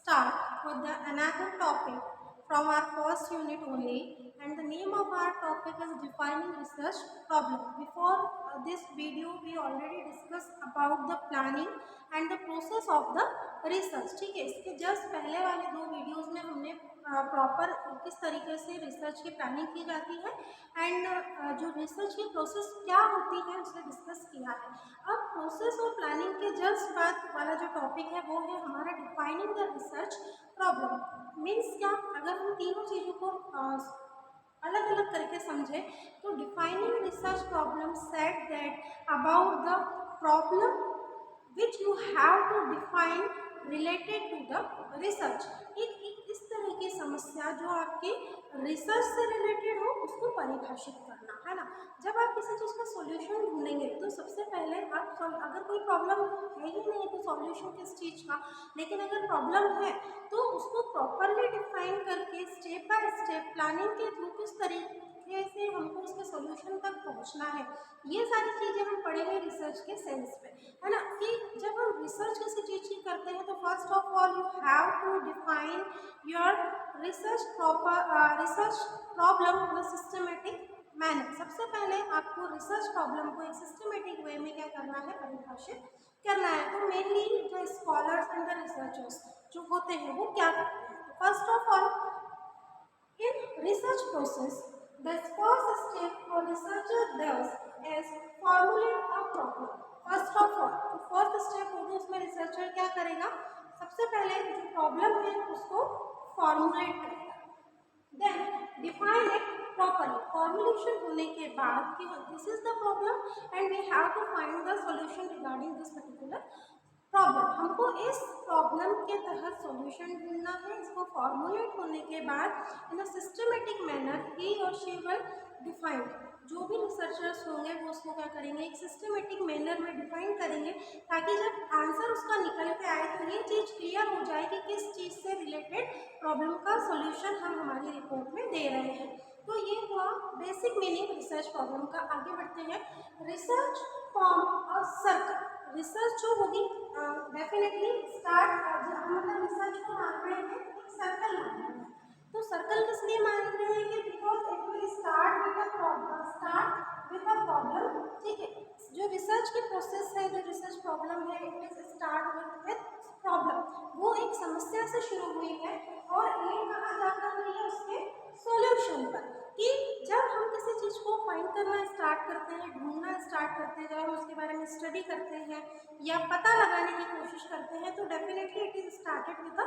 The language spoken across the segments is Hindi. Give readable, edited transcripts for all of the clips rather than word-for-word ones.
start with the another topic from our first unit only, and the name of our topic is defining research problem. Before this video we already discussed about the planning and the process of the research. ठीक है, इसके जस्ट पहले वाले दो वीडियोस में हमने प्रॉपर किस तरीके से रिसर्च की प्लानिंग की जाती है एंड जो रिसर्च की प्रोसेस क्या होती है उसे डिस्कस किया है। अब प्रोसेस और प्लानिंग के जस्ट बाद वाला जो टॉपिक है वो है हमारा defining the research problem. Means क्या, अगर हम तीनों चीज़ों को अलग अलग करके समझे तो defining research problem set that about the problem which you have to define related to the research। एक इस तरह की समस्या जो आपके रिसर्च से रिलेटेड हो उसको परिभाषित करना है ना। जब आप किसी चीज़ का सॉल्यूशन ढूंढेंगे तो सबसे पहले आप अगर कोई प्रॉब्लम है ही नहीं तो सॉल्यूशन किस चीज़ का, लेकिन अगर प्रॉब्लम है तो उसको प्रॉपरली डिफाइन करके स्टेप बाय स्टेप प्लानिंग के थ्रू किस तरीके से हमको उसके सॉल्यूशन तक पहुंचना है, ये सारी चीज़ें हम पढ़ेंगे रिसर्च के सेंस में, है ना। कि जब हम रिसर्च किसी चीज़ की करते हैं तो first of all you have to define your research problem in a systematic manner. सबसे पहले आपको रिसर्च प्रॉब्लम को एक सिस्टमेटिक वे में क्या करना है, परिभाषित करना है। तो मेनली जो स्कॉलर्स एंड द रिसर्चर्स जो होते हैं वो क्या करते हैं, first of all in research process, the first step a researcher does is formulate a problem। First of all, तो first step होगी उसमें रिसर्चर क्या करेगा, सबसे पहले जो प्रॉब्लम है उसको फॉर्मुलेट करेगा, then define it properly. Formulation होने के बाद कि this is the problem and we have to find the solution regarding this particular problem. हमको इस प्रॉब्लम के तहत सॉल्यूशन ढूंढना है। इसको फॉर्मुलेट होने के बाद इन अ सिस्टमेटिक मैनर ही और शी विल डिफाइन। जो भी रिसर्चर्स होंगे वो उसको क्या करेंगे, एक सिस्टमेटिक मैनर में डिफाइन करेंगे ताकि जब आंसर उसका निकल के आए तो ये चीज़ क्लियर हो जाए कि किस चीज़ से रिलेटेड प्रॉब्लम का सॉल्यूशन हम हमारी रिपोर्ट में दे रहे हैं। तो ये हुआ बेसिक मीनिंग रिसर्च प्रॉब्लम का। आगे बढ़ते हैं, रिसर्च फॉर्म और सर्कल। रिसर्च जो होगी डेफिनेटली स्टार्ट मतलब रिसर्च को मान रहे हैं एक सर्कल मान रहे हैं। तो सर्कल किस लिए मान रहे हैं कि because it will start with a problem. ठीक है, जो रिसर्च की प्रोसेस है, जो रिसर्च प्रॉब्लम है, it will start with problem. वो एक समस्या से शुरू हुई है और एंड कहाँ जाकर हुई है, उसके सॉल्यूशन पर। कि जब हम किसी चीज़ को फाइंड करना स्टार्ट करते हैं, ढूंढना स्टार्ट करते हैं, जब हम उसके बारे में स्टडी करते हैं या पता लगाने की कोशिश करते हैं तो definitely it is started with a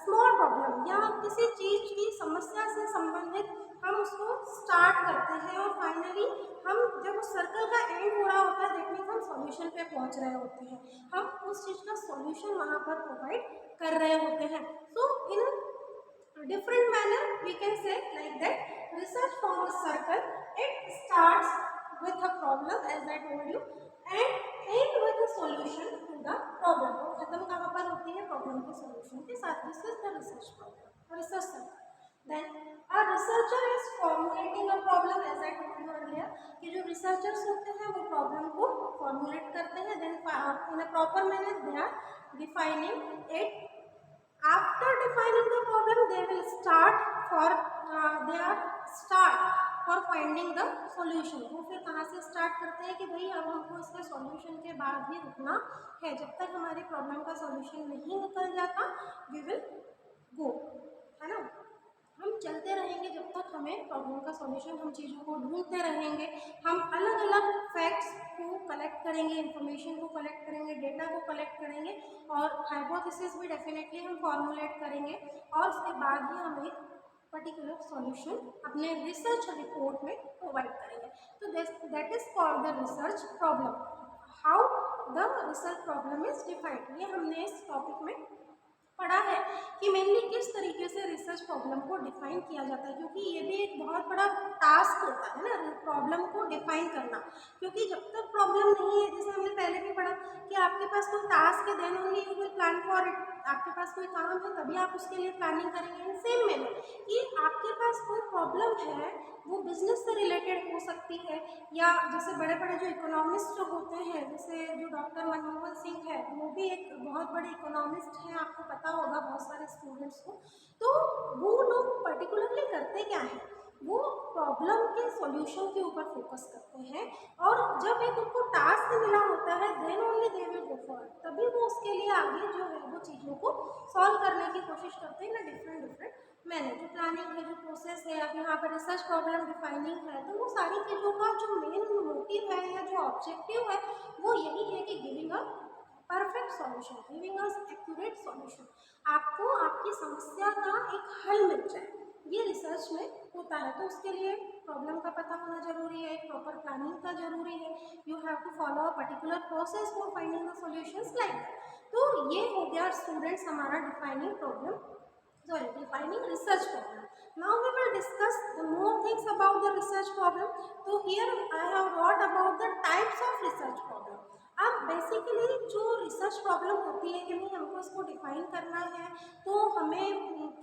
small problem या किसी चीज़ की समस्या से संबंधित हम उसको स्टार्ट करते हैं और फाइनली हम जब उस सर्कल का एंड हो रहा होता है दैट मीन्स हम सॉल्यूशन पे पहुंच रहे होते हैं, हम उस चीज़ का सॉल्यूशन वहाँ पर प्रोवाइड कर रहे होते हैं। सो इन different manner we can say like that research form a circle, it starts with a problem as I told you and end with a solution to the problem। वो खत्म कहाँ पर होती है, प्रॉब्लम के सॉल्यूशन के साथ। This is the research problem, research circle. Then a researcher is formulating a problem as I told you earlier कि जो researchers होते हैं वो प्रॉब्लम को फॉर्मुलेट करते हैं, then in a proper manner they are defining it। After defining the problem, they will start for finding the solution। वो फिर कहाँ से स्टार्ट करते हैं कि भाई अब हमको इसके सॉल्यूशन के बाद ही रुकना है, जब तक हमारी प्रॉब्लम का सॉल्यूशन नहीं निकल जाता वी विल गो, है ना। हम चलते रहेंगे जब तक हमें प्रॉब्लम का सॉल्यूशन, हम चीज़ों को ढूंढते रहेंगे, हम अलग अलग फैक्ट्स को कलेक्ट करेंगे, इंफॉर्मेशन को कलेक्ट करेंगे, डेटा को कलेक्ट करेंगे और हाइपोथेसिस भी डेफिनेटली हम फॉर्मुलेट करेंगे और उसके बाद ही हम एक पर्टिकुलर सॉल्यूशन अपने रिसर्च रिपोर्ट में प्रोवाइड करेंगे। तो that is called the research problem. How the research problem is defined, ये हमने इस टॉपिक में पढ़ा है कि मेनली किस तरीके से रिसर्च प्रॉब्लम को डिफाइन किया जाता है, क्योंकि ये भी एक बहुत बड़ा टास्क होता है ना प्रॉब्लम को डिफाइन करना। क्योंकि जब तक प्रॉब्लम नहीं है, जैसे हमने पहले भी पढ़ा कि आपके पास कोई टास्क है then only you will plan for it, आपके पास कोई काम है तभी आप उसके लिए प्लानिंग करेंगे। सेम मैनर कि आपके पास कोई प्रॉब्लम है, वो बिजनेस से रिलेटेड हो सकती है, या जैसे बड़े बड़े जो इकोनॉमिस्ट जो होते हैं, जैसे जो डॉक्टर मनमोहन सिंह है, वो भी एक बहुत बड़े इकोनॉमिस्ट हैं, आपको पता होगा बहुत सारे स्टूडेंट्स को। तो वो लोग पर्टिकुलरली करते क्या है, वो प्रॉब्लम के सॉल्यूशन के ऊपर फोकस करते हैं, और जब एक उनको टास्क मिला होता है then only they will go for, तभी वो उसके लिए आगे जो है वो चीज़ों को सॉल्व करने की कोशिश करते हैं ना डिफरेंट मैंने जो प्लानिंग है, जो प्रोसेस है, अब यहाँ पर रिसर्च प्रॉब्लम डिफाइनिंग है, तो वो सारी चीज़ों का जो मेन मोटिव है या जो ऑब्जेक्टिव है वो यही है कि giving a perfect solution, giving a accurate solution, आपको आपकी समस्या का एक हल मिल जाए, ये रिसर्च में होता है। तो उसके लिए प्रॉब्लम का पता होना जरूरी है, प्रॉपर प्लानिंग का जरूरी है, you have to follow a particular process for finding the solutions like that. तो ये हो गया स्टूडेंट्स हमारा defining problem, sorry, defining research problem. Now we will discuss the more things about the research problem. So here I have wrote about the types of research problem. अब बेसिकली जो रिसर्च प्रॉब्लम होती है कि नहीं हमको इसको डिफाइन करना है, तो हमें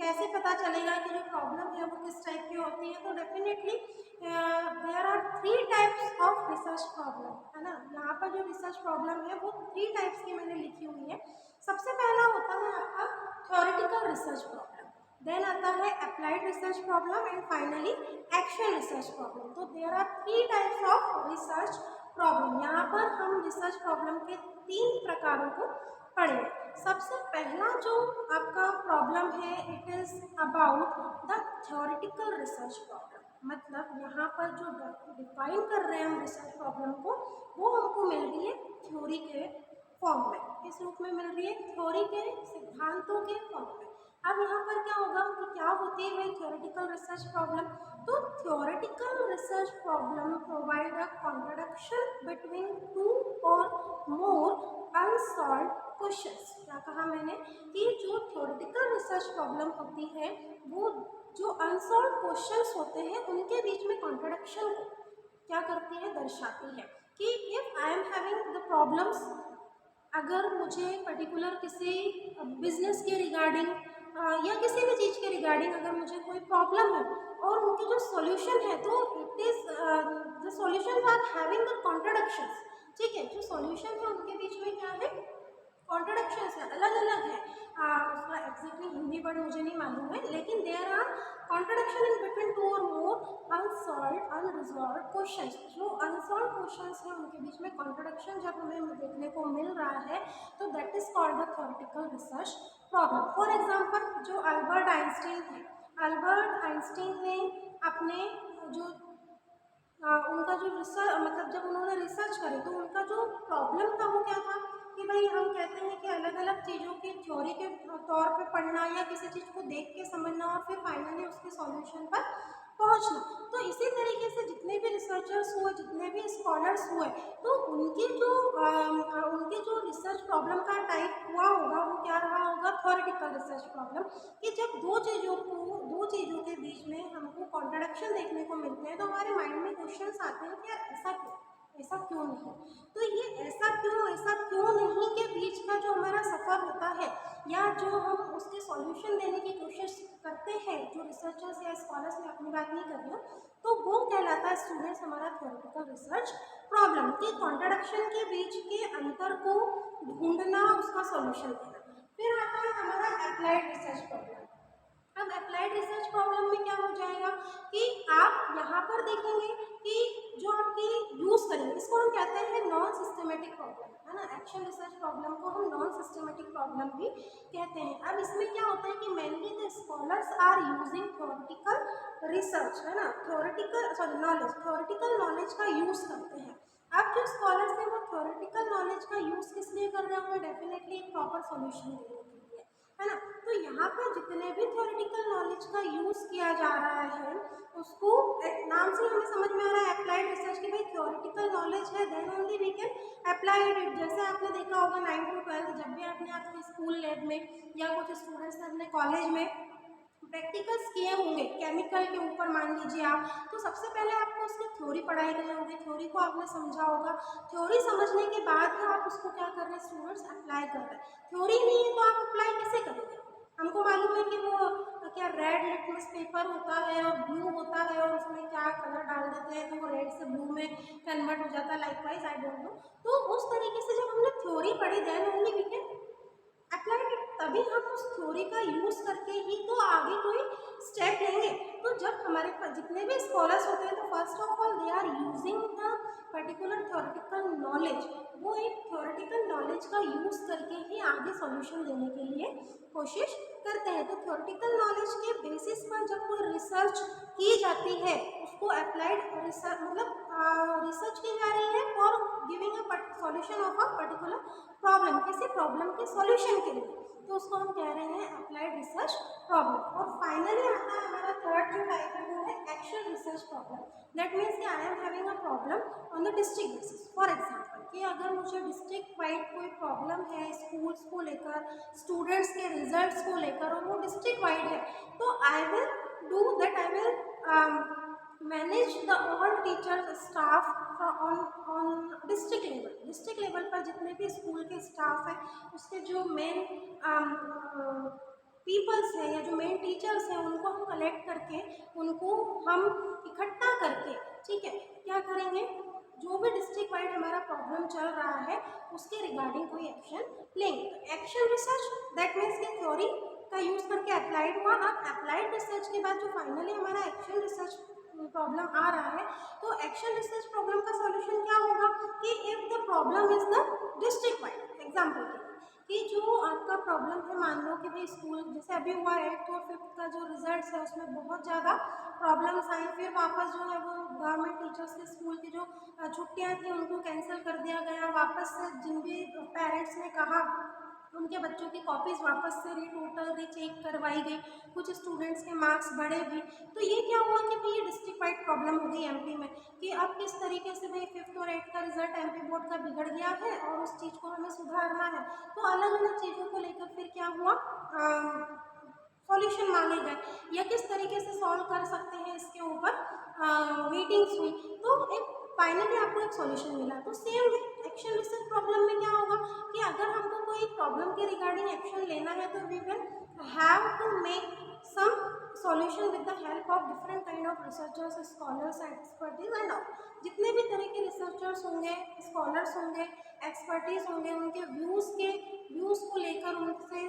कैसे पता चलेगा कि जो प्रॉब्लम है वो किस टाइप की होती है। तो definitely there are 3 types of research problem, है ना। यहाँ पर जो रिसर्च प्रॉब्लम है वो 3 टाइप्स की मैंने लिखी हुई है। सबसे पहला होता है आपका थ्योरेटिकल रिसर्च प्रॉब्लम, देन आता है applied research problem, and finally action research problem. तो there are 3 types of research problem. यहाँ पर हम रिसर्च प्रॉब्लम के 3 प्रकारों को पढ़ेंगे। सबसे पहला जो आपका प्रॉब्लम है it is about the theoretical research problem, मतलब यहाँ पर जो डिफाइन कर रहे हैं हम रिसर्च प्रॉब्लम को, वो हमको मिल रही है थ्योरी के फॉर्म में। किस रूप में मिल रही है? थ्योरी के सिद्धांतों के फॉर्म में। अब यहाँ पर क्या होगा कि क्या होती है भाई थ्योरेटिकल रिसर्च प्रॉब्लम? तो theoretical research problem provide a contradiction between 2 और मोर अनसॉल्व्ड क्वेश्चंस। क्या कहा मैंने कि जो थ्योरेटिकल रिसर्च प्रॉब्लम होती है वो जो अनसॉल्व्ड क्वेश्चंस होते हैं उनके बीच में कॉन्ट्रडिक्शन को क्या करती है, दर्शाती है। कि if I am having the problems, अगर मुझे पर्टिकुलर किसी बिजनेस के रिगार्डिंग या किसी भी चीज़ के रिगार्डिंग अगर मुझे कोई प्रॉब्लम है और उनकी जो सॉल्यूशन है, तो it is the solutions are having the contradictions. ठीक है, जो सॉल्यूशन है उनके बीच में क्या है, कॉन्ट्रडिक्शंस है, अलग अलग है। उसका एग्जैक्टली हिंदी वर्ड मुझे नहीं मालूम है, लेकिन there are contradiction in between 2 और मोर अनसॉल्व्ड अनरिजॉल्व्ड क्वेश्चंस। जो अनसॉल्व्ड क्वेश्चंस हैं उनके बीच में कॉन्ट्रडिक्शन जब हमें देखने को मिल रहा है, तो that is called the theoretical research problem. For example जो अल्बर्ट आइंस्टीन है, अल्बर्ट आइंस्टीन ने अपने जो उनका जो रिसर्च मतलब जब उन्होंने रिसर्च करी तो उनका जो प्रॉब्लम था वो क्या था कि भाई हम कहते हैं कि अलग अलग चीज़ों की थ्योरी के तौर पे पढ़ना या किसी चीज़ को देख के समझना और फिर फाइनली उसके सॉल्यूशन पर पहुंचना। तो इसी तरीके से जितने भी रिसर्चर्स हुए, जितने भी स्कॉलर्स हुए, तो उनके जो रिसर्च प्रॉब्लम का टाइप हुआ होगा वो क्या रहा होगा, थ्योरेटिकल रिसर्च प्रॉब्लम। कि जब दो चीज़ों के बीच में हमको कॉन्ट्रडिक्शन देखने को मिलते हैं तो हमारे माइंड में क्वेश्चंस आते हैं कि यार ऐसा क्यों नहीं। तो ये ऐसा क्यों नहीं के बीच का जो हमारा सफ़र होता है या जो हम उसके सॉल्यूशन देने की कोशिश करते हैं, जो रिसर्चर्स या स्कॉलर्स, में अपनी बात नहीं कर रही हूँ, तो वो कहलाता है स्टूडेंट्स हमारा थ्योरेटिकल रिसर्च प्रॉब्लम। कि कॉन्ट्रडिक्शन के बीच के अंतर को ढूंढना, उसका सॉल्यूशन देना। फिर आता है हमारा अप्लाइड रिसर्च प्रॉब्लम। अब अप्लाइड रिसर्च प्रॉब्लम में क्या हो जाएगा कि आप यहाँ पर देखेंगे कि जो आपकी यूज़ करेंगे, इसको हम कहते हैं नॉन सिस्टमेटिक प्रॉब्लम, है ना। एक्शन रिसर्च प्रॉब्लम को हम नॉन सिस्टमेटिक प्रॉब्लम भी कहते हैं। अब इसमें क्या होता है कि mainly the scholars are using theoretical research, है ना, थ्योरेटिकल नॉलेज का यूज़ करते हैं। अब जो स्कॉलर्स हैं वो थ्योरेटिकल नॉलेज का यूज़ किस लिए कर रहे होंगे, डेफिनेटली एक प्रॉपर सॉल्यूशन देने के लिए, है ना। तो यहाँ पर जितने भी थ्योरेटिकल नॉलेज का यूज़ किया जा रहा है उसको नाम से हमें समझ में आ रहा है अप्लाइड रिसर्च की भाई थ्योरेटिकल नॉलेज है then only we can applied it. जैसे आपने देखा होगा 9 to 12 जब भी आपने आपके स्कूल लैब में या कुछ स्टूडेंट्स ने अपने कॉलेज में प्रैक्टिकल्स किए होंगे केमिकल के ऊपर, मान लीजिए आप, तो सबसे पहले आपको उसकी थ्योरी पढ़ाई गई होगी, थ्योरी को आपने समझा होगा। थ्योरी समझने के बाद ही आप उसको क्या कर रहे हैं, स्टूडेंट्स अप्लाई कर रहे हैं। थ्योरी नहीं है तो आप अप्लाई कैसे लिटमस पेपर होता है और ब्लू होता है और उसमें क्या कलर डाल देते हैं तो वो रेड से ब्लू में कन्वर्ट हो जाता है, लाइकवाइज आई डोंट नो। तो उस तरीके से जब हमने थ्योरी पढ़ी then only we can apply it, तभी हम उस थ्योरी का यूज करके ही तो आगे कोई स्टेप लेंगे। तो जब हमारे पास जितने भी स्कॉलर्स होते हैं तो first of all they are using the particular theoretical knowledge, वो एक थ्योरेटिकल नॉलेज का यूज करके ही आगे सॉल्यूशन देने के लिए कोशिश करते हैं। तो थ्योरेटिकल नॉलेज के बेसिस पर जब कोई रिसर्च की जाती है उसको अप्लाइड रिसर्च मतलब रिसर्च की जा रही है for giving a solution of a particular problem, किसी प्रॉब्लम के सॉल्यूशन के लिए, तो उसको हम कह रहे हैं अप्लाइड रिसर्च प्रॉब्लम। और फाइनली आता है हमारा थर्ड जो टाइप है वो है actual research problem. That means कि I am having a problem on the district basis. For example कि अगर मुझे डिस्ट्रिक्ट वाइड कोई प्रॉब्लम है स्कूल्स को लेकर, स्टूडेंट्स के रिजल्ट्स को लेकर और वो डिस्ट्रिक्ट वाइड है, तो I will do that, I will manage the all teacher staff on district level पर जितने भी स्कूल के स्टाफ हैं उसके जो मेन पीपल्स हैं या जो मेन टीचर्स हैं उनको हम कलेक्ट करके उनको हम इकट्ठा करके, ठीक है, क्या करेंगे, जो भी डिस्ट्रिक्ट वाइड हमारा प्रॉब्लम चल रहा है उसके रिगार्डिंग कोई एक्शन लेंगे। तो एक्शन रिसर्च दैट मीन्स कि थ्योरी का यूज करके अप्लाइड हुआ। अब अप्लाइड रिसर्च के बाद जो फाइनली हमारा एक्शन रिसर्च प्रॉब्लम आ रहा है, तो एक्शन रिसर्च प्रॉब्लम का सॉल्यूशन क्या होगा कि if the problem is the district wide, example के लिए कि जो आपका प्रॉब्लम है, मान लो कि भाई स्कूल जैसे अभी हुआ 8th और 5th का जो रिजल्ट्स है उसमें बहुत ज़्यादा प्रॉब्लम्स आई, फिर वापस जो है वो गवर्नमेंट टीचर्स के स्कूल की जो छुट्टियां थी उनको कैंसिल कर दिया गया, वापस से जिन भी पेरेंट्स ने कहा उनके बच्चों की कॉपीज़ वापस से रीटोटल रीचेक करवाई गई, कुछ स्टूडेंट्स के मार्क्स बढ़े भी। तो ये क्या हुआ कि भाई ये डिस्ट्रिक्ट वाइड प्रॉब्लम हो गई एमपी में कि अब किस तरीके से भाई 5th और 8th का रिजल्ट एमपी बोर्ड का बिगड़ गया है और उस चीज़ को हमें सुधारना है। तो अलग अलग चीज़ों को लेकर फिर क्या हुआ, सॉल्यूशन मांगे गए या किस तरीके से सॉल्व कर सकते हैं इसके ऊपर मीटिंग्स हुई, तो एक फाइनली आपको एक सॉल्यूशन मिला। तो सेम एक्शन रिसर्च प्रॉब्लम में क्या होगा कि अगर हमको कोई प्रॉब्लम के रिगार्डिंग एक्शन लेना है तो we will have to make some solution with the help of different kind of researchers, scholars, expertise and all. जितने भी तरह के रिसर्चर्स होंगे, स्कॉलर्स होंगे, एक्सपर्टीज होंगे, उनके व्यूज़ को लेकर उनसे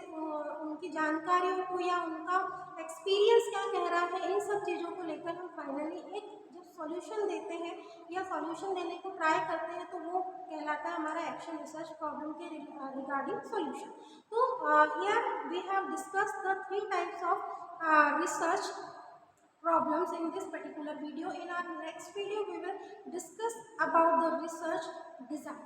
उनकी जानकारियों को या उनका एक्सपीरियंस क्या कह रहा है, इन सब चीज़ों को लेकर हम फाइनली एक जब सॉल्यूशन देते हैं या सॉल्यूशन देने को ट्राई करते हैं तो वो कहलाता है हमारा एक्शन रिसर्च प्रॉब्लम के रिगार्डिंग सॉल्यूशन। तो here we have discussed the 3 types of research problems in this particular video. In our next video we will discuss about the research design.